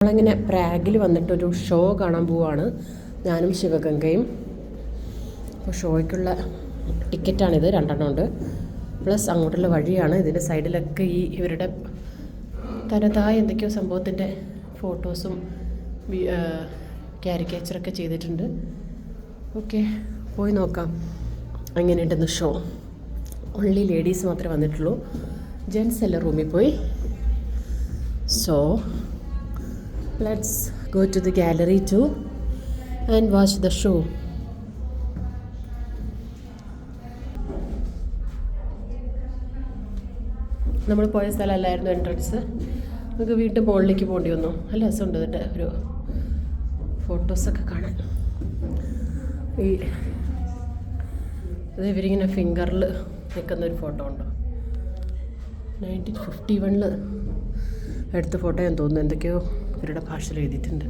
നമ്മളിങ്ങനെ പ്രാഗിൽ വന്നിട്ടൊരു ഷോ കാണാൻ പോവാണ്, ഞാനും ശിവഗംഗയും. അപ്പോൾ ഷോയ്ക്കുള്ള ടിക്കറ്റാണിത്, 2 ഉണ്ട്. പ്ലസ് അങ്ങോട്ടുള്ള വഴിയാണ്. ഇതിൻ്റെ സൈഡിലൊക്കെ ഇവരുടെ തനതായ എന്തൊക്കെയോ സംഭവത്തിൻ്റെ ഫോട്ടോസും കാരിക്കേച്ചറൊക്കെ ചെയ്തിട്ടുണ്ട്. ഓക്കെ, പോയി നോക്കാം എങ്ങനെയുണ്ടെന്ന് ഷോ. ഓൺലി ലേഡീസ് മാത്രമേ വന്നിട്ടുള്ളൂ, ജെൻസ് എല്ലാം റൂമിൽ പോയി. So let's go to the gallery too and watch the show. നമ്മൾ പോയ സ്ഥലമല്ലായിരുന്നു എൻട്രൻസ്. നമുക്ക് വീണ്ടും മുകളിലേക്ക് പോകേണ്ടി വന്നു. നല്ല രസമുണ്ട് ഇതിൻ്റെ ഒരു ഫോട്ടോസൊക്കെ കാണാൻ. ഇത് ഇവരിങ്ങനെ ഫിംഗറിൽ നിൽക്കുന്നൊരു ഫോട്ടോ ഉണ്ടോ, 1951 എടുത്ത ഫോട്ടോ ഞാൻ തോന്നുന്നു. എന്തൊക്കെയോ ഇവരുടെ ഭാഷയിൽ എഴുതിയിട്ടുണ്ട്.